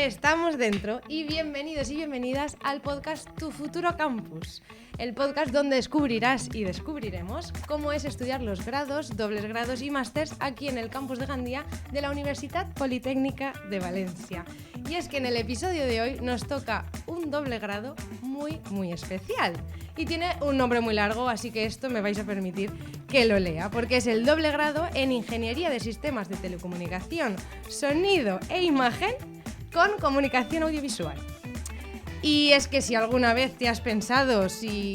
Estamos dentro y bienvenidos y bienvenidas al podcast Tu Futuro Campus, el podcast donde descubrirás y descubriremos cómo es estudiar los grados, dobles grados y másters aquí en el campus de Gandía de la Universitat Politécnica de Valencia. Y es que en el episodio de hoy nos toca un doble grado muy especial y tiene un nombre muy largo, así que esto me vais a permitir que lo lea, porque es el doble grado en Ingeniería de Sistemas de Telecomunicación, Sonido e Imagen con Comunicación Audiovisual. Y es que si alguna vez te has pensado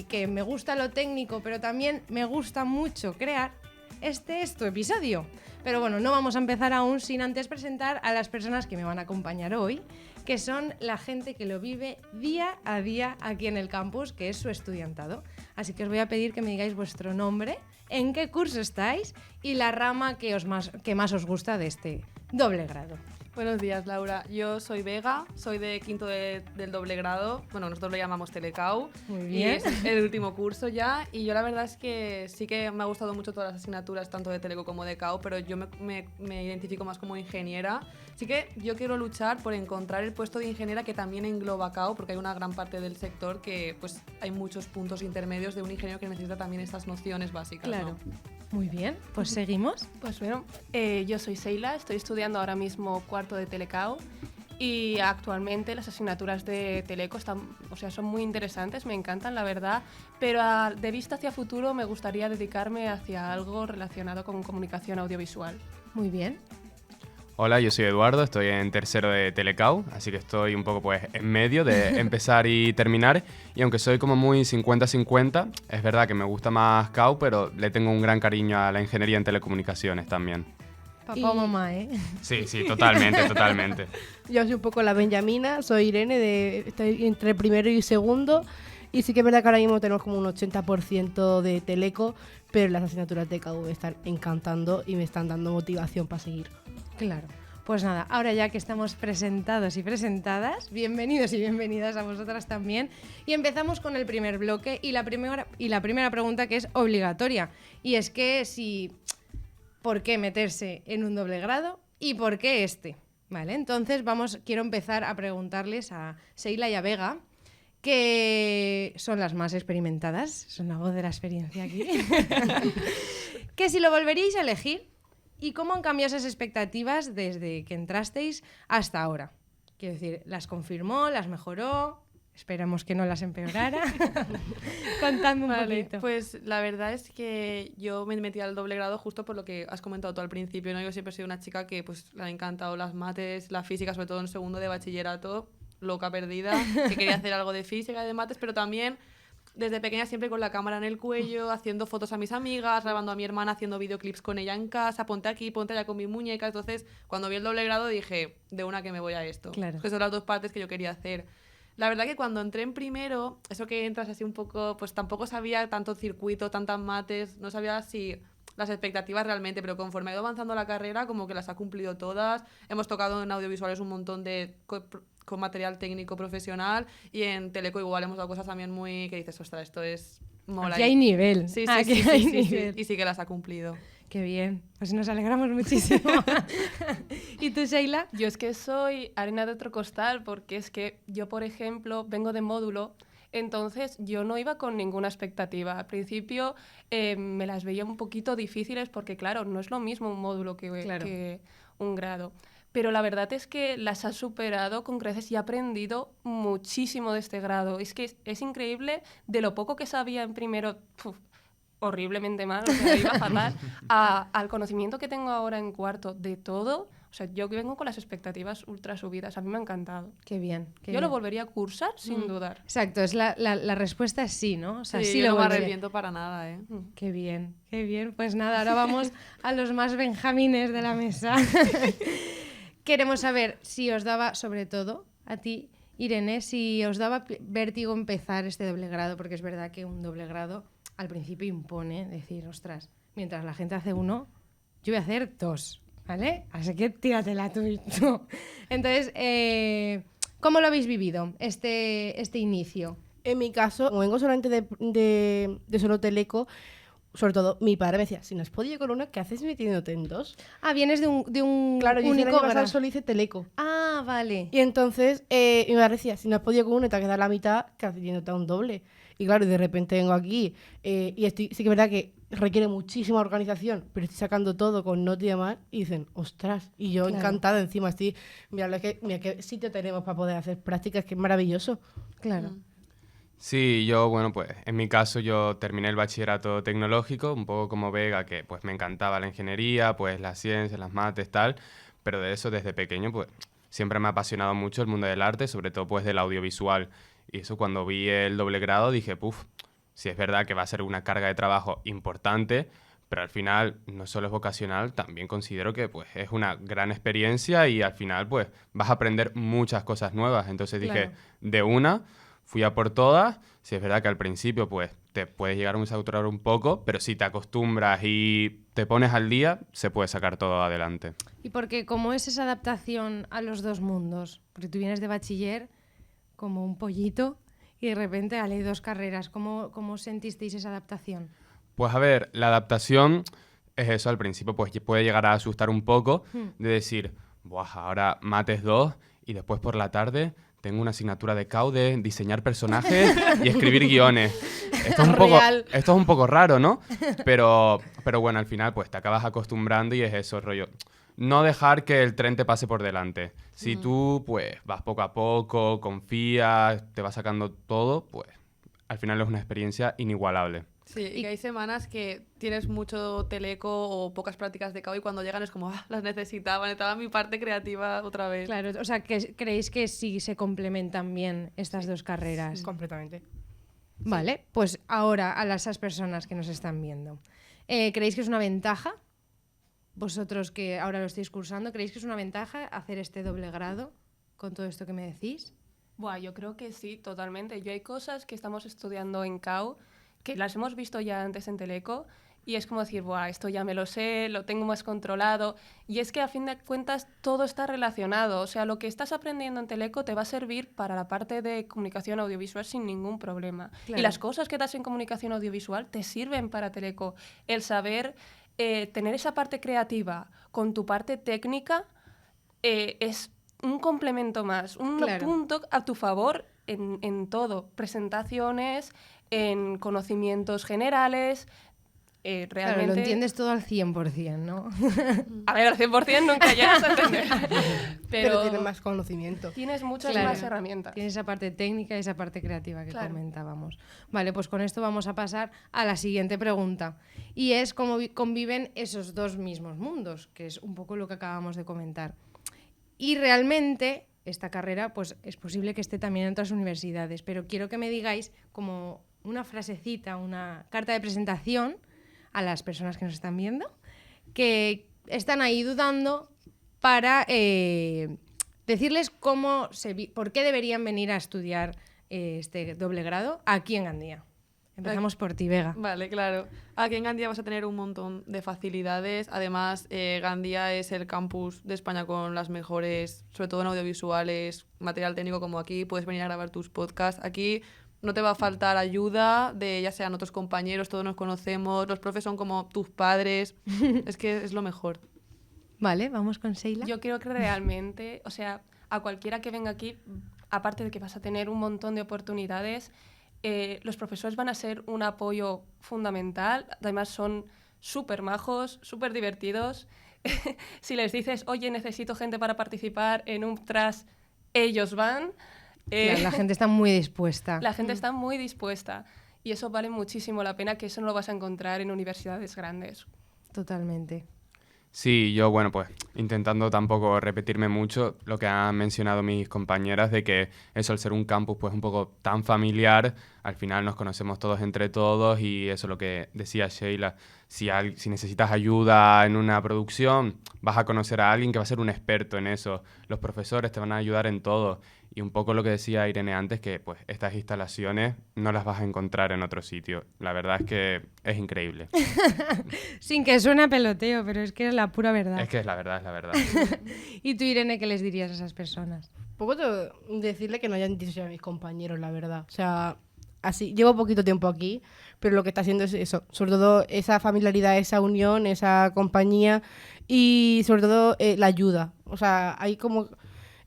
que me gusta lo técnico, pero también me gusta mucho crear, este es tu episodio. Pero bueno, no vamos a empezar aún sin antes presentar a las personas que me van a acompañar hoy, que son la gente que lo vive día a día aquí en el campus, que es su estudiantado. Así que os voy a pedir que me digáis vuestro nombre, en qué curso estáis y la rama que más os gusta de este doble grado. Buenos días, Laura. Yo soy Vega, soy de quinto del doble grado. Bueno, nosotros lo llamamos Telecau. Muy bien. Y es el último curso ya. Y yo la verdad es que sí que me ha gustado mucho todas las asignaturas, tanto de Teleco como de Cau, pero yo me identifico más como ingeniera. Así que yo quiero luchar por encontrar el puesto de ingeniera que también engloba Cau, porque hay una gran parte del sector que pues hay muchos puntos intermedios de un ingeniero que necesita también estas nociones básicas. Claro. ¿No? Muy bien, pues seguimos. Pues bueno, yo soy Seila, estoy estudiando ahora mismo cuarto de Telecau y actualmente las asignaturas de Teleco son muy interesantes, me encantan la verdad, pero de vista hacia futuro me gustaría dedicarme hacia algo relacionado con comunicación audiovisual. Muy bien. Hola, yo soy Eduardo, estoy en tercero de Telecau, así que estoy un poco pues en medio de empezar y terminar, y aunque soy como muy 50-50, es verdad que me gusta más Cau, pero le tengo un gran cariño a la ingeniería en telecomunicaciones también. Papá o mamá, ¿eh? Sí, totalmente. Yo soy un poco la Benjamina, soy Irene, estoy entre primero y segundo, y sí que es verdad que ahora mismo tenemos como un 80% de Teleco, pero las asignaturas de CAU me están encantando y me están dando motivación para seguir. Claro. Pues nada, ahora ya que estamos presentados y presentadas, bienvenidos y bienvenidas a vosotras también. Y empezamos con el primer bloque y la primera pregunta, que es obligatoria. Y es que ¿por qué meterse en un doble grado y por qué este? Vale, entonces quiero empezar a preguntarles a Seila y a Vega, que son las más experimentadas, son la voz de la experiencia aquí, que si lo volveríais a elegir, ¿y cómo han cambiado esas expectativas desde que entrasteis hasta ahora? Quiero decir, ¿las confirmó, las mejoró? Esperamos que no las empeorara. Contadme un poquito. Pues la verdad es que yo me metí al doble grado justo por lo que has comentado tú al principio, ¿no? Yo siempre he sido una chica que pues le han encantado las mates, la física, sobre todo en segundo de bachillerato, loca perdida, que quería hacer algo de física y de mates, pero también desde pequeña siempre con la cámara en el cuello, haciendo fotos a mis amigas, grabando a mi hermana, haciendo videoclips con ella en casa, ponte aquí, ponte allá con mi muñeca. Entonces, cuando vi el doble grado dije, de una que me voy a esto. Claro. Que son las dos partes que yo quería hacer. La verdad que cuando entré en primero, eso que entras así un poco, pues tampoco sabía tanto circuito, tantas mates, no sabía si las expectativas realmente, pero conforme ha ido avanzando la carrera, como que las ha cumplido todas. Hemos tocado en audiovisuales un montón con material técnico profesional, y en Teleco igual hemos dado cosas también muy que dices, ostras, esto es mola. Aquí hay nivel. Sí, y sí que las ha cumplido. Qué bien, pues nos alegramos muchísimo. ¿Y tú, Seila? Yo es que soy arena de otro costal, porque es que yo, por ejemplo, vengo de módulo. Entonces yo no iba con ninguna expectativa. Al principio me las veía un poquito difíciles porque, claro, no es lo mismo un módulo que un grado. Pero la verdad es que las ha superado con creces y he aprendido muchísimo de este grado. Es que es increíble de lo poco que sabía en primero, horriblemente mal, o sea, iba fatal, al conocimiento que tengo ahora en cuarto de todo. O sea, yo vengo con las expectativas ultra subidas. A mí me ha encantado. Qué bien. Yo lo volvería a cursar sin dudar. Exacto, la respuesta es sí, ¿no? O sea, sí yo lo no me volvería. arrepiento para nada, ¿eh? Qué bien, qué bien. Pues nada, ahora vamos a los más benjamines de la mesa. Queremos saber si os daba, sobre todo a ti, Irene, si os daba vértigo empezar este doble grado, porque es verdad que un doble grado al principio impone decir, ostras, mientras la gente hace uno, yo voy a hacer dos, ¿vale? Así que tíratela tú. Entonces, ¿cómo lo habéis vivido este inicio? En mi caso, como vengo solamente de solo Teleco, sobre todo mi padre me decía, si no has podido con uno, ¿qué haces metiéndote en dos? Ah, vienes de un Claro, yo único el año pasado grado. solo hice teleco. Ah, vale. Y entonces mi madre decía, si no has podido con uno y te has quedado a la mitad, ¿qué haces yéndote a un doble? Y claro, y de repente vengo aquí y sí que es verdad que requiere muchísima organización, pero estoy sacando todo con nota y demás y dicen, ostras, y yo Claro. encantada encima, mira qué sitio tenemos para poder hacer prácticas, que es maravilloso. Claro. Sí, yo, bueno, pues en mi caso yo terminé el bachillerato tecnológico, un poco como Vega, que pues me encantaba la ingeniería, pues las ciencias, las mates, tal, pero de eso desde pequeño pues siempre me ha apasionado mucho el mundo del arte, sobre todo pues del audiovisual. Y eso cuando vi el doble grado dije, puf, sí es verdad que va a ser una carga de trabajo importante, pero al final no solo es vocacional, también considero que pues es una gran experiencia y al final pues vas a aprender muchas cosas nuevas. Entonces dije, Claro. de una, fui a por todas. Sí es verdad que al principio pues te puedes llegar a saturar un poco, pero si te acostumbras y te pones al día, se puede sacar todo adelante. Y porque, ¿cómo es esa adaptación a los dos mundos? Porque tú vienes de bachiller como un pollito y de repente hay dos carreras. ¿Cómo sentisteis esa adaptación? Pues a ver, la adaptación es eso, al principio pues puede llegar a asustar un poco, de decir, buah, ahora mates 2 y después por la tarde tengo una asignatura de CAU de diseñar personajes y escribir guiones. Esto es un poco raro, ¿no? Pero bueno, al final pues te acabas acostumbrando y es eso, rollo. No dejar que el tren te pase por delante. Si tú pues vas poco a poco, confías, te vas sacando todo, pues al final es una experiencia inigualable. Sí, y que hay semanas que tienes mucho teleco o pocas prácticas de CAO y cuando llegan es como, las necesitaba mi parte creativa otra vez. Claro, o sea, que ¿creéis que sí se complementan bien estas dos carreras? Completamente. Vale, pues ahora a esas personas que nos están viendo. ¿Creéis que es una ventaja? Vosotros que ahora lo estáis cursando, ¿creéis que es una ventaja hacer este doble grado con todo esto que me decís? Buah, yo creo que sí, totalmente. Yo hay cosas que estamos estudiando en CAU que las hemos visto ya antes en Teleco y es como decir, buah, esto ya me lo sé, lo tengo más controlado. Y es que a fin de cuentas todo está relacionado. O sea, lo que estás aprendiendo en Teleco te va a servir para la parte de comunicación audiovisual sin ningún problema. Claro. Y las cosas que das en comunicación audiovisual te sirven para Teleco. El saber tener esa parte creativa con tu parte técnica es un complemento más, un Claro. punto a tu favor en todo. Presentaciones, en conocimientos generales. Claro, Realmente... lo entiendes todo al 100%, ¿no? A ver, al 100% nunca llegas a entender. Pero tienes más conocimiento. Tienes muchas Claro. más herramientas. Tienes esa parte técnica y esa parte creativa que Claro. comentábamos. Vale, pues con esto vamos a pasar a la siguiente pregunta. Y es cómo conviven esos dos mismos mundos, que es un poco lo que acabamos de comentar. Y realmente esta carrera pues es posible que esté también en otras universidades, pero quiero que me digáis como una frasecita, una carta de presentación a las personas que nos están viendo, que están ahí dudando para decirles por qué deberían venir a estudiar este doble grado aquí en Gandía. Empezamos por ti, Vega. Vale, claro. Aquí en Gandía vas a tener un montón de facilidades. Además, Gandía es el campus de España con las mejores, sobre todo en audiovisuales, material técnico como aquí. Puedes venir a grabar tus podcasts. Aquí no te va a faltar ayuda de ya sean otros compañeros, todos nos conocemos, los profes son como tus padres. Es que es lo mejor. Vale, vamos con Sheila. Yo creo que realmente, o sea, a cualquiera que venga aquí, aparte de que vas a tener un montón de oportunidades, los profesores van a ser un apoyo fundamental. Además son súper majos, súper divertidos. Si les dices, oye, necesito gente para participar en un tras, ellos van. Claro, la gente está muy dispuesta. La gente está muy dispuesta. Y eso vale muchísimo la pena, que eso no lo vas a encontrar en universidades grandes. Totalmente. Sí, yo, bueno, pues intentando tampoco repetirme mucho lo que han mencionado mis compañeras de que eso, al ser un campus pues un poco tan familiar, al final nos conocemos todos entre todos y eso es lo que decía Sheila. Si necesitas ayuda en una producción, vas a conocer a alguien que va a ser un experto en eso. Los profesores te van a ayudar en todo. Y un poco lo que decía Irene antes, que pues estas instalaciones no las vas a encontrar en otro sitio. La verdad es que es increíble. Sin que suene a peloteo, pero es que es la pura verdad. Es que es la verdad, es la verdad. ¿Y tú, Irene, qué les dirías a esas personas? Poco decirle que no hayan dicho a mis compañeros, la verdad. O sea, así. Llevo poquito tiempo aquí, pero lo que está haciendo es eso, sobre todo esa familiaridad, esa unión, esa compañía y sobre todo la ayuda. O sea, hay como...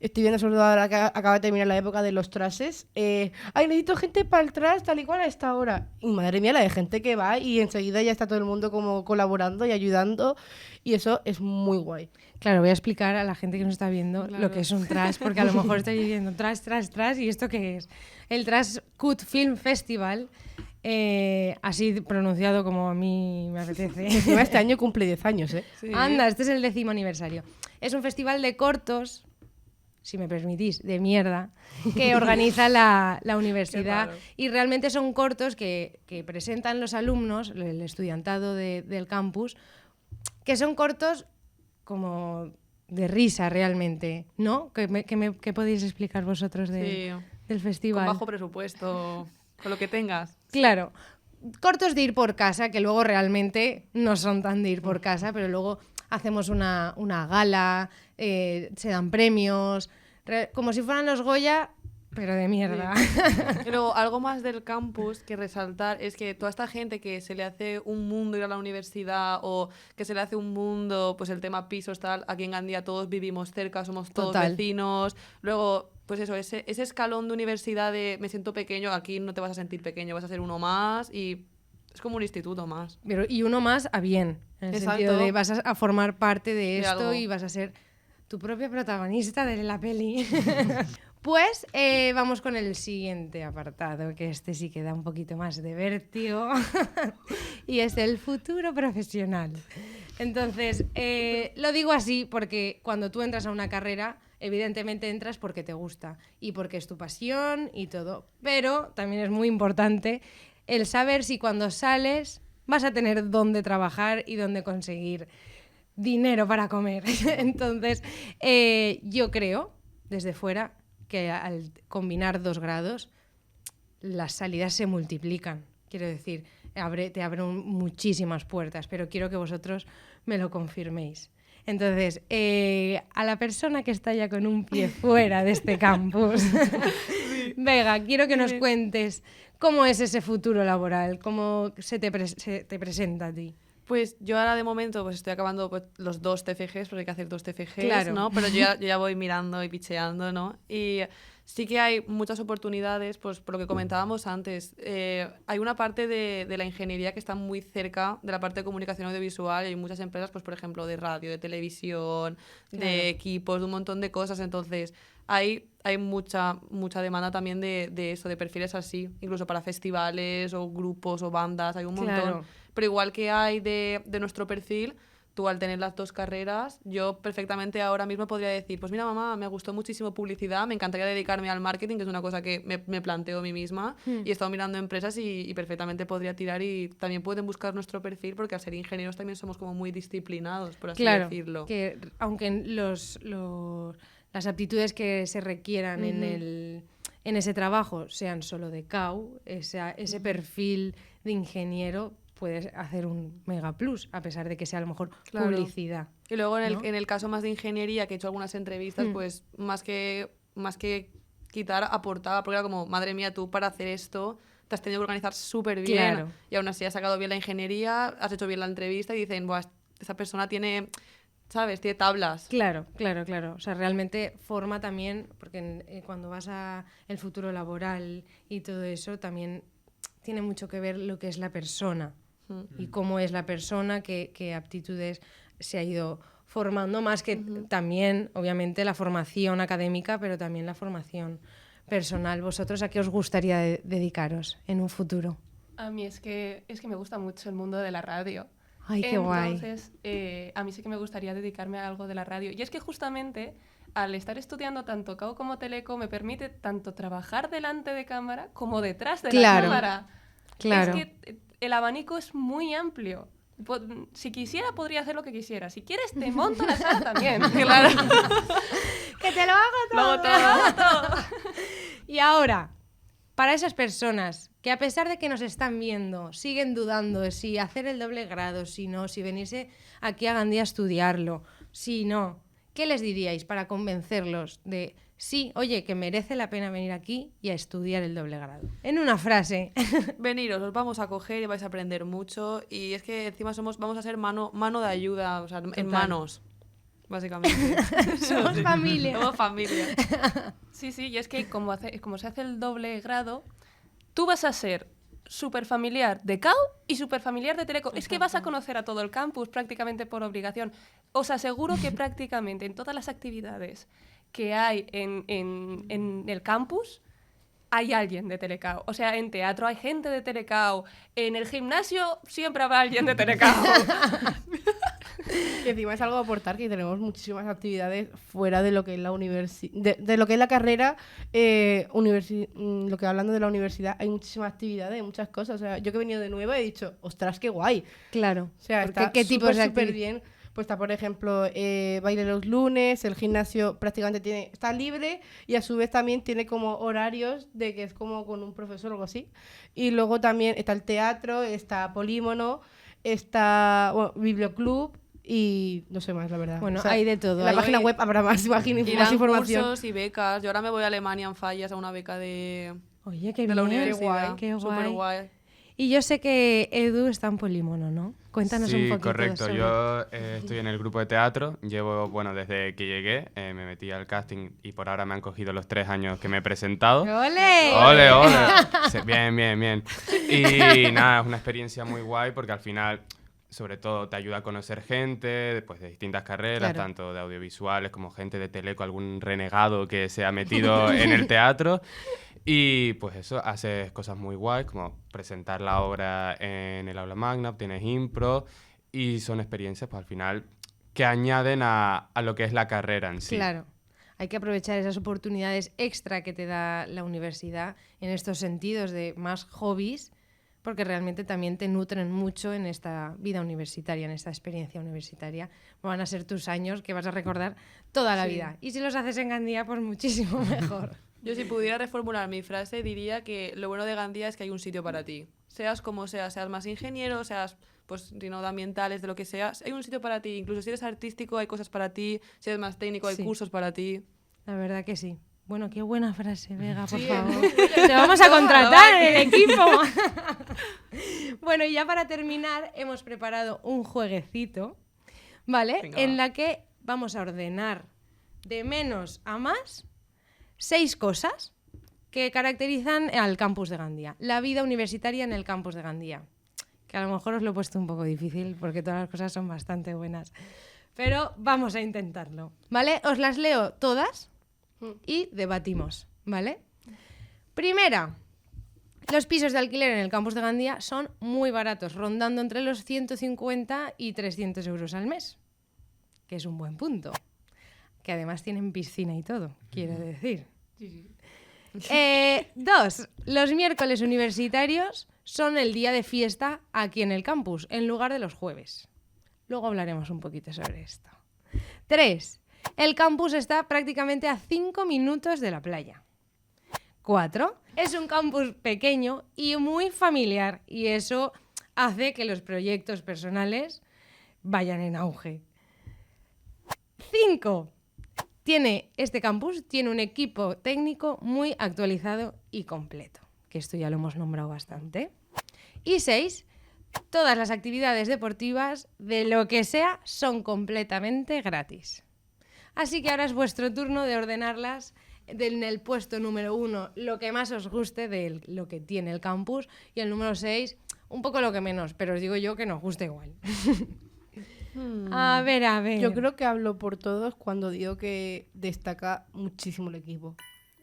Estoy viendo sobre todo ahora que acaba de terminar la época de los trases. Ay, necesito gente para el tras tal y cual a esta hora. Y madre mía, la de gente que va y enseguida ya está todo el mundo como colaborando y ayudando. Y eso es muy guay. Claro, voy a explicar a la gente que nos está viendo Claro. lo que es un trash, porque a lo mejor estoy diciendo trash, ¿y esto qué es? El Trash Cut Film Festival, así pronunciado como a mí me apetece. Encima este año cumple 10 años, ¿eh? Sí. Anda, este es el 10º aniversario. Es un festival de cortos, si me permitís, de mierda, que organiza la universidad. Qué raro. Y realmente son cortos que presentan los alumnos, el estudiantado del campus, que son cortos como de risa realmente, ¿no? ¿Qué podéis explicar vosotros Sí. del Con festival? bajo presupuesto, con lo que tengas. Claro, cortos de ir por casa, que luego realmente no son tan de ir por casa, pero luego hacemos una gala, se dan premios, como si fueran los Goya, pero de mierda. Y luego, algo más del campus que resaltar es que toda esta gente que se le hace un mundo ir a la universidad o que se le hace un mundo, pues el tema pisos, tal, aquí en Gandía todos vivimos cerca, somos todos Total. vecinos. Luego, pues eso, ese escalón de universidad de me siento pequeño, aquí no te vas a sentir pequeño, vas a ser uno más y es como un instituto más. Pero, y uno más a bien, en el Exacto. sentido de vas a formar parte de De esto algo. y vas a ser tu propia protagonista de la peli. Pues vamos con el siguiente apartado, que este sí que da un poquito más de vértigo, y es el futuro profesional. Entonces, lo digo así porque cuando tú entras a una carrera, evidentemente entras porque te gusta y porque es tu pasión y todo, pero también es muy importante el saber si cuando sales vas a tener dónde trabajar y dónde conseguir dinero para comer. Entonces, yo creo, desde fuera, que al combinar 2 grados, las salidas se multiplican. Quiero decir, te abren muchísimas puertas, pero quiero que vosotros me lo confirméis. Entonces, a la persona que está ya con un pie fuera de este campus, Vega, quiero que nos cuentes cómo es ese futuro laboral, cómo se te presenta a ti. Pues yo ahora de momento pues estoy acabando pues, los 2 TFGs, porque hay que hacer 2 TFGs, Claro. ¿no? Pero yo ya voy mirando y picheando, ¿no? Y sí que hay muchas oportunidades, pues por lo que comentábamos antes. Hay una parte de la ingeniería que está muy cerca de la parte de comunicación audiovisual y hay muchas empresas, pues por ejemplo, de radio, de televisión, de equipos, de un montón de cosas. Entonces, hay mucha demanda también de eso, de perfiles así, incluso para festivales o grupos o bandas, hay un montón. Claro. Pero igual que hay de nuestro perfil, tú al tener las 2 carreras, yo perfectamente ahora mismo podría decir, pues mira mamá, me gustó muchísimo publicidad, me encantaría dedicarme al marketing, que es una cosa que me planteo a mí misma, y he estado mirando empresas y perfectamente podría tirar y también pueden buscar nuestro perfil porque al ser ingenieros también somos como muy disciplinados, por así Claro, decirlo. que aunque las aptitudes que se requieran en ese trabajo sean solo de CAU, ese perfil de ingeniero puedes hacer un mega plus, a pesar de que sea a lo mejor Claro. publicidad. Y luego ¿no? en el caso más de ingeniería, que he hecho algunas entrevistas, pues más que quitar, aportaba, porque era como, madre mía, tú para hacer esto te has tenido que organizar súper bien Claro. y aún así has sacado bien la ingeniería, has hecho bien la entrevista y dicen, buah, esa persona tiene, ¿sabes? Tiene tablas. Claro. O sea, realmente forma también, porque cuando vas a el futuro laboral y todo eso, también tiene mucho que ver lo que es la persona y cómo es la persona, qué aptitudes se ha ido formando, más que también, obviamente, la formación académica, pero también la formación personal. ¿Vosotros a qué os gustaría dedicaros en un futuro? A mí es que me gusta mucho el mundo de la radio. Ay, qué guay. Entonces, a mí sí que me gustaría dedicarme a algo de la radio. Y es que justamente al estar estudiando tanto CAU como Teleco me permite tanto trabajar delante de cámara como detrás de la Claro, cámara. claro. Es que el abanico es muy amplio. Si quisiera, podría hacer lo que quisiera. Si quieres, te monto la sala también. Claro. ¡Que te lo hago todo! Luego todo. Y ahora, para esas personas que a pesar de que nos están viendo, siguen dudando de si hacer el doble grado, si no, si venirse aquí a Gandía a estudiarlo, si no, ¿qué les diríais para convencerlos de sí, oye, que merece la pena venir aquí y a estudiar el doble grado? En una frase. Veniros, os vamos a coger y vais a aprender mucho. Y es que encima vamos a ser mano de ayuda, o sea, en manos, básicamente. Somos familia. Somos familia. Sí, y es que como se hace el doble grado, tú vas a ser súper familiar de CAU y súper familiar de Teleco. Es que vas a conocer a todo el campus prácticamente por obligación. Os aseguro que prácticamente en todas las actividades que hay en el campus hay alguien de Telecao. O sea, en teatro hay gente de Telecao. En el gimnasio siempre habrá alguien de Telecao. Y encima es algo a aportar, que tenemos muchísimas actividades fuera de lo que es la de lo que es la carrera, lo que hablando de la universidad, hay muchísimas actividades, muchas cosas. O sea, yo que he venido de nueva he dicho, ostras, qué guay. Claro. O sea, Porque está ¿qué tipos de súper bien. Pues está, por ejemplo, baile los lunes, el gimnasio prácticamente está libre y a su vez también tiene como horarios de que es como con un profesor o algo así. Y luego también está el teatro, está Polímono, está Biblioclub y no sé más, la verdad. Bueno, O sea, hay de todo. en la Hay- página web habrá más, imagino, Y más dan información. cursos y becas. Yo ahora me voy a Alemania en Fallas a una beca Oye, qué de bien. la universidad. Qué guay. Súper guay. Y yo sé que Edu está en Polímono, ¿no? Cuéntanos un Sí, poquito correcto. sobre- Yo estoy en el grupo de teatro. Llevo, bueno, desde que llegué, me metí al casting y por ahora me han cogido los 3 años que me he presentado. ¡Ole! ¡Ole, ole! Sí, bien, bien, bien. Y nada, es una experiencia muy guay porque al final, sobre todo, te ayuda a conocer gente pues, de distintas carreras, Claro. tanto de audiovisuales como gente de Teleco, algún renegado que se ha metido en el teatro. Y pues eso, haces cosas muy guays, como presentar la obra en el aula magna, tienes impro, y son experiencias, pues al final, que añaden a lo que es la carrera en sí. Claro. Hay que aprovechar esas oportunidades extra que te da la universidad en estos sentidos de más hobbies, porque realmente también te nutren mucho en esta vida universitaria, en esta experiencia universitaria. Van a ser tus años que vas a recordar toda la Sí. vida. Y si los haces en Gandía, pues muchísimo mejor. Yo si pudiera reformular mi frase diría que lo bueno de Gandía es que hay un sitio para ti. Seas como seas más ingeniero, seas pues de ambientales, de lo que seas, hay un sitio para ti. Incluso si eres artístico hay cosas para ti, si eres más técnico hay Sí. cursos para ti. La verdad que sí. Bueno, qué buena frase, Vega, por Sí, favor. Te vamos a contratar en el equipo. Bueno, y ya para terminar, hemos preparado un jueguecito, ¿vale? Venga, En va. la que vamos a ordenar de menos a más 6 cosas que caracterizan al campus de Gandía. La vida universitaria en el campus de Gandía. Que a lo mejor os lo he puesto un poco difícil porque todas las cosas son bastante buenas. Pero vamos a intentarlo, ¿vale? Os las leo todas y debatimos, ¿vale? Primera, los pisos de alquiler en el campus de Gandía son muy baratos, rondando entre los 150 y 300 euros al mes, que es un buen punto. Que además tienen piscina y todo, quiero decir. 2, los miércoles universitarios son el día de fiesta aquí en el campus, en lugar de los jueves. Luego hablaremos un poquito sobre esto. 3, el campus está prácticamente a 5 minutos de la playa. 4, es un campus pequeño y muy familiar, y eso hace que los proyectos personales vayan en auge. 5, este campus tiene un equipo técnico muy actualizado y completo, que esto ya lo hemos nombrado bastante. Y 6, todas las actividades deportivas, de lo que sea, son completamente gratis. Así que ahora es vuestro turno de ordenarlas en el puesto número 1, lo que más os guste de lo que tiene el campus, y el número 6, un poco lo que menos, pero os digo yo que nos gusta igual. A ver. Yo creo que hablo por todos cuando digo que destaca muchísimo el equipo.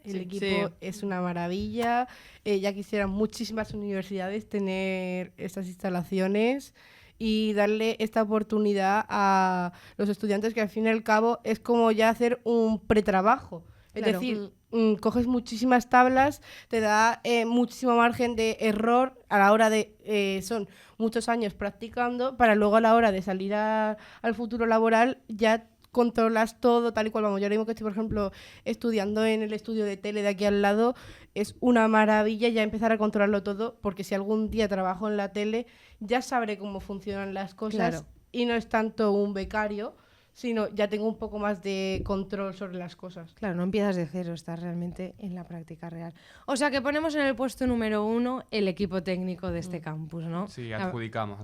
El Sí. equipo Sí. es una maravilla. Ya quisieran muchísimas universidades tener estas instalaciones y darle esta oportunidad a los estudiantes, que al fin y al cabo es como ya hacer un pretrabajo. Es Claro. decir, coges muchísimas tablas, te da muchísimo margen de error a la hora de... son muchos años practicando para luego a la hora de salir al futuro laboral ya controlas todo tal y cual vamos. Yo ahora mismo que estoy, por ejemplo, estudiando en el estudio de tele de aquí al lado, es una maravilla ya empezar a controlarlo todo, porque si algún día trabajo en la tele ya sabré cómo funcionan las cosas. Claro. Y no es tanto un becario, sino ya tengo un poco más de control sobre las cosas. Claro, no empiezas de cero, estás realmente en la práctica real. O sea que ponemos en el puesto número 1 el equipo técnico de este campus, ¿no? Sí, adjudicamos.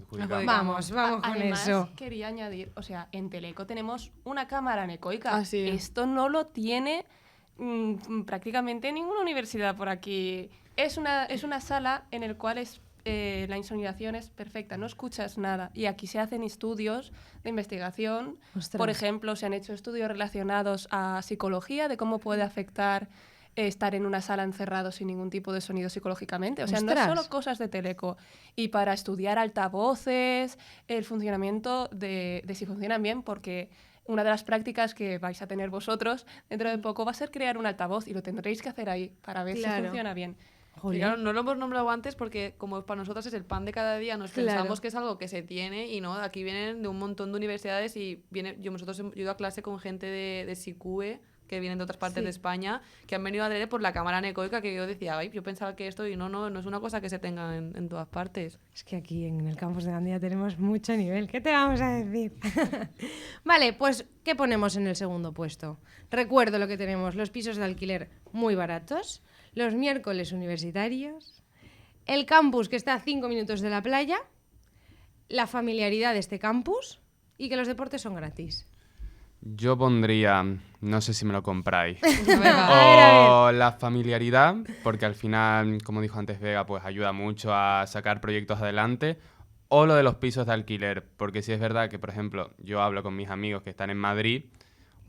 Vamos con Además, eso. quería añadir, o sea, en Teleco tenemos una cámara anecoica. Ah, sí. Esto no lo tiene prácticamente ninguna universidad por aquí. Es una sala en la cual la insonorización es perfecta, no escuchas nada. Y aquí se hacen estudios de investigación. Ostras. Por ejemplo, se han hecho estudios relacionados a psicología, de cómo puede afectar estar en una sala encerrado sin ningún tipo de sonido psicológicamente. O sea, no es Ostras. solo cosas de Teleco. Y para estudiar altavoces, el funcionamiento de si funcionan bien, porque una de las prácticas que vais a tener vosotros dentro de poco va a ser crear un altavoz y lo tendréis que hacer ahí para ver Claro. si funciona bien. Jolín. Claro, no lo hemos nombrado antes porque como para nosotras es el pan de cada día, nos Claro. pensamos que es algo que se tiene y no, aquí vienen de un montón de universidades y nosotros hemos ido a clase con gente de SICUE que vienen de otras partes Sí. de España, que han venido a leer por la cámara anecoica, que yo decía, ay, yo pensaba que esto y no es una cosa que se tenga en todas partes. Es que aquí en el campus de Gandía tenemos mucho nivel. ¿Qué te vamos a decir? Vale, pues, ¿qué ponemos en el segundo puesto? Recuerdo lo que tenemos: los pisos de alquiler muy baratos, los miércoles universitarios, el campus que está a 5 minutos de la playa, la familiaridad de este campus y que los deportes son gratis. Yo pondría, no sé si me lo compráis, Venga. o la familiaridad, porque al final, como dijo antes Vega, pues ayuda mucho a sacar proyectos adelante, o lo de los pisos de alquiler, porque sí es verdad que, por ejemplo, yo hablo con mis amigos que están en Madrid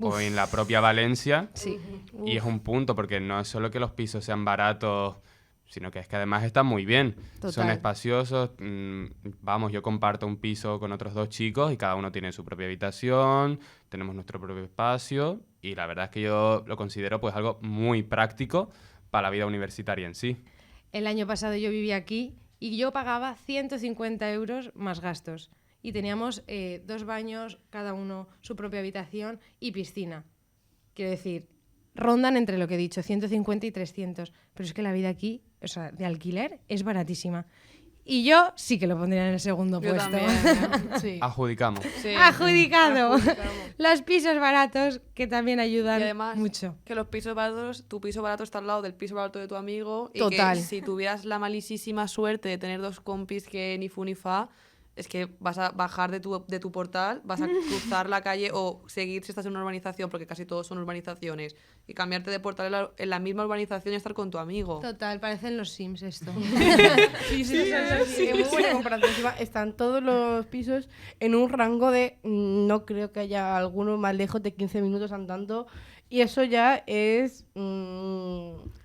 o en la propia Valencia, Sí. y es un punto, porque no es solo que los pisos sean baratos, sino que es que además están muy bien. Total. Son espaciosos. Vamos, yo comparto un piso con otros 2 chicos y cada uno tiene su propia habitación, tenemos nuestro propio espacio y la verdad es que yo lo considero pues algo muy práctico para la vida universitaria en sí. El año pasado yo vivía aquí y yo pagaba 150 euros más gastos. Y teníamos 2 baños, cada uno su propia habitación y piscina. Quiero decir, rondan entre lo que he dicho, 150 y 300. Pero es que la vida aquí, o sea, de alquiler, es baratísima. Y yo sí que lo pondría en el segundo Yo puesto. también, ¿eh? Sí. Adjudicamos. Sí. Adjudicado. Los pisos baratos que también ayudan Y además, mucho. que los pisos baratos, tu piso barato está al lado del piso barato de tu amigo. Y Total. que si tuvieras la malísima suerte de tener 2 compis que ni fu ni fa, es que vas a bajar de tu portal, vas a cruzar la calle o seguir si estás en una urbanización, porque casi todos son urbanizaciones, y cambiarte de portal en la misma urbanización y estar con tu amigo. Total, parecen los Sims esto. Sí, es muy buena comparación. Encima, están todos los pisos en un rango de, no creo que haya alguno más lejos de 15 minutos andando. Y eso ya es...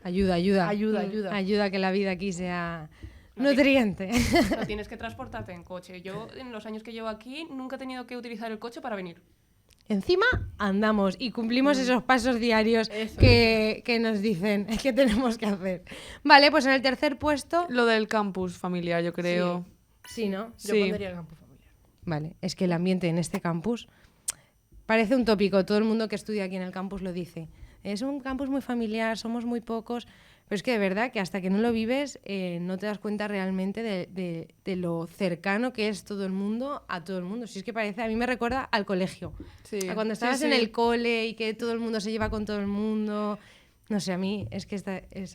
Ayuda. Ayuda. Ayuda a que la vida aquí sea nutriente. No tienes que transportarte en coche. Yo, en los años que llevo aquí, nunca he tenido que utilizar el coche para venir. Encima andamos y cumplimos esos pasos diarios Eso, que nos dicen que tenemos que hacer. Vale, pues en el tercer puesto... Lo del campus familiar, yo creo. Sí, ¿no? Yo Sí. pondría el campo familiar. Vale, es que el ambiente en este campus parece un tópico. Todo el mundo que estudia aquí en el campus lo dice. Es un campus muy familiar, somos muy pocos. Pero es que de verdad que hasta que no lo vives no te das cuenta realmente de lo cercano que es todo el mundo a todo el mundo. Si es que parece, a mí me recuerda al colegio. Sí. A cuando estabas Sí, en sí. el cole y que todo el mundo se lleva con todo el mundo. No sé, a mí es que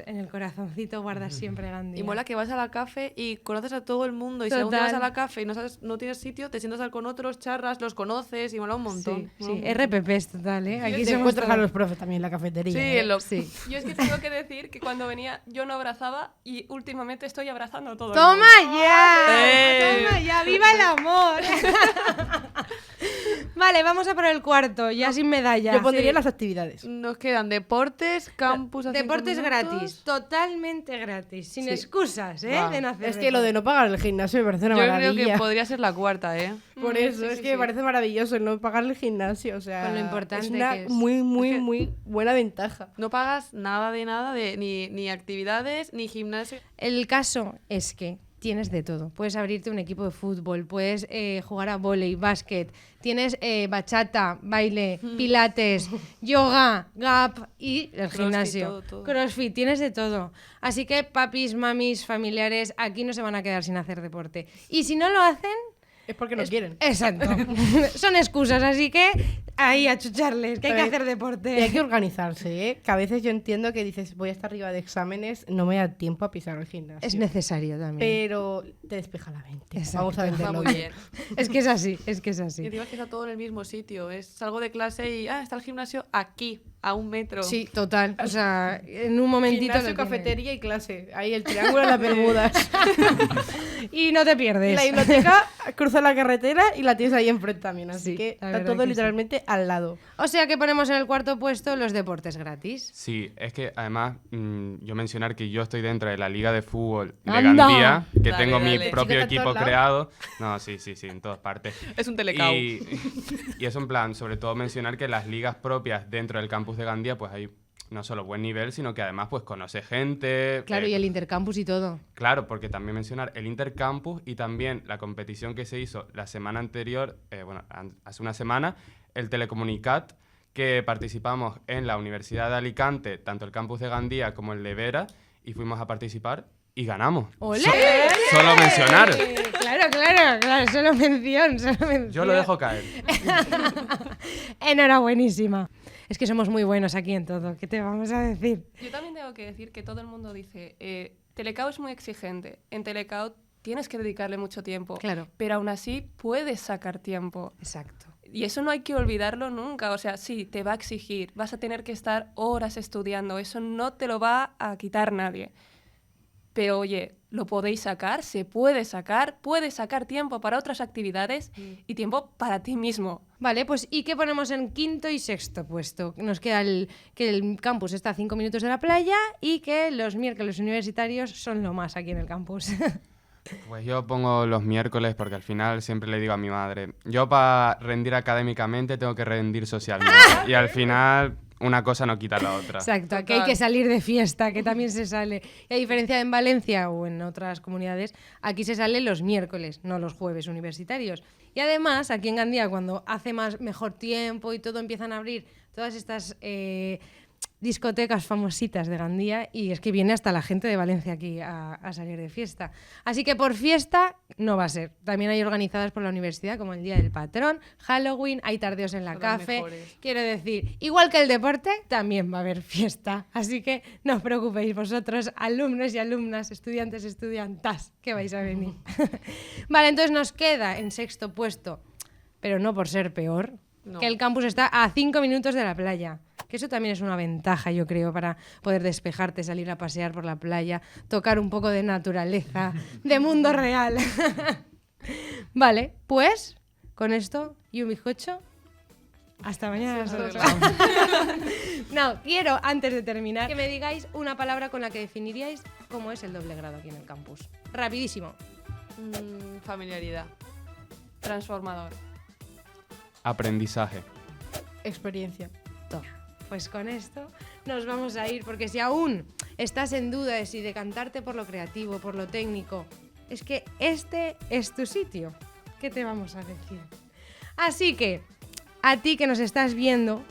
en el corazoncito guardas siempre Gandía. Y mola que vas a la café y conoces a todo el mundo. Y si algún día Total. vas a la café y no tienes sitio, te sientas con otros, charras, los conoces y mola un montón. Sí, RPPs total, ¿eh? Aquí Te somos encuentras a todos- los profes también en la cafetería. Sí, ¿eh? Sí. Yo es que tengo que decir que cuando venía yo no abrazaba y últimamente estoy abrazando a todo el ¡Toma mundo. ya! ¡Toma ya! ¡Viva el amor! Vale, vamos a por el cuarto, ya sin medalla. Yo pondría Sí. las actividades. Nos quedan deportes, campus a 5 Deportes minutos. gratis, totalmente gratis, sin Sí. excusas, ¿eh? Va. De no hacer Es que lo de no pagar el gimnasio me parece una Yo creo maravilla. que podría ser la cuarta, ¿eh? Por eso, Sí, es sí, que sí. me parece maravilloso no pagar el gimnasio. O sea, Con lo importante es una que es. muy buena ventaja. No pagas nada, ni actividades, ni gimnasio. El caso es que tienes de todo. Puedes abrirte un equipo de fútbol, puedes jugar a vóley, básquet, tienes bachata, baile, pilates, yoga, gap y el Crossfit, gimnasio. todo. Crossfit, tienes de todo. Así que papis, mamis, familiares, aquí no se van a quedar sin hacer deporte. Y si no lo hacen, Es porque no quieren. Exacto. Son excusas, así que ahí a chucharles, que hay que A ver, hacer Y hay deporte. que organizarse, ¿eh? Que a veces yo entiendo que dices, voy a estar arriba de exámenes, no me da tiempo a pisar el gimnasio. Es necesario también. Pero te despeja la mente. Exacto. Vamos a Está venderlo muy bien. bien. Es que es así, es que es Y así. encima que está todo en el mismo sitio. Salgo de clase y está el gimnasio aquí, a 1 metro. Sí, total. O sea, en un momentito. Gimnasio, lo tienes. cafetería y clase. Ahí el triángulo de las Bermudas. Y no te pierdes. La biblioteca cruza la carretera y la tienes ahí enfrente también. Así Sí, que la está verdad todo que literalmente al lado. O sea que ponemos en el cuarto puesto los deportes gratis. Sí, es que además yo mencionar que yo estoy dentro de la Liga de Fútbol de ¡Anda! Gandía, que Dale, tengo mi dale. propio Chica, está en equipo todos lados. creado. No, sí, en todas partes. Es un telecao. Y eso en plan, sobre todo mencionar que las ligas propias dentro del campus de Gandía, pues hay no solo buen nivel, sino que además pues conoce gente. Claro, y el intercampus y todo. Claro, porque también mencionar el Intercampus y también la competición que se hizo la semana anterior, hace una semana, el Telecomunicat, que participamos en la Universidad de Alicante, tanto el campus de Gandía como el de Vera, y fuimos a participar y ganamos. ¡Ole! Solo mencionar. Claro, solo mención. Yo lo dejo caer. Enhorabuenísima. Es que somos muy buenos aquí en todo. ¿Qué te vamos a decir? Yo también tengo que decir que todo el mundo dice, Telecao es muy exigente. En Telecao tienes que dedicarle mucho tiempo. Claro. Pero aún así puedes sacar tiempo. Exacto. Y eso no hay que olvidarlo nunca. O sea, sí, te va a exigir. Vas a tener que estar horas estudiando. Eso no te lo va a quitar nadie. Pero oye, lo podéis sacar, se puede sacar, puedes sacar tiempo para otras actividades y tiempo para ti mismo. Vale, pues ¿y qué ponemos en quinto y sexto puesto? Nos queda que el campus está a 5 minutos de la playa y que los miércoles universitarios son lo más aquí en el campus. Pues yo pongo los miércoles porque al final siempre le digo a mi madre, yo para rendir académicamente tengo que rendir socialmente. Y al final una cosa no quita la otra. Exacto, aquí hay que salir de fiesta, que también se sale. Y a diferencia de en Valencia o en otras comunidades, aquí se sale los miércoles, no los jueves universitarios. Y además, aquí en Gandía, cuando hace mejor tiempo y todo, empiezan a abrir todas estas discotecas famositas de Gandía y es que viene hasta la gente de Valencia aquí a salir de fiesta. Así que por fiesta no va a ser. También hay organizadas por la universidad como el Día del Patrón, Halloween, hay tardeos en la Son las café. mejores. Quiero decir, igual que el deporte, también va a haber fiesta. Así que no os preocupéis vosotros, alumnos y alumnas, estudiantes, estudiantas, que vais a venir. Vale, entonces nos queda en sexto puesto, pero no por ser peor, No. que el campus está a 5 minutos de la playa. Que eso también es una ventaja, yo creo, para poder despejarte, salir a pasear por la playa, tocar un poco de naturaleza, de mundo real. Vale, pues con esto y un bizcocho, hasta mañana. Sí, nosotros. No, quiero, antes de terminar, que me digáis una palabra con la que definiríais cómo es el doble grado aquí en el campus. Rapidísimo. Familiaridad. Transformador. Aprendizaje. Experiencia. Pues con esto nos vamos a ir, porque si aún estás en duda de si decantarte por lo creativo, por lo técnico, es que este es tu sitio. ¿Qué te vamos a decir? Así que, a ti que nos estás viendo,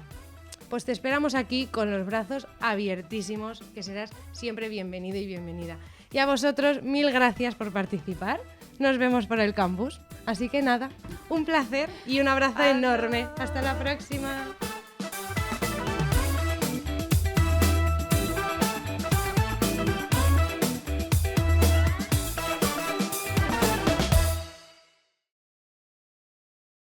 pues te esperamos aquí con los brazos abiertísimos, que serás siempre bienvenido y bienvenida. Y a vosotros, 1000 gracias por participar. Nos vemos por el campus. Así que nada, un placer y un abrazo enorme. Hasta la próxima.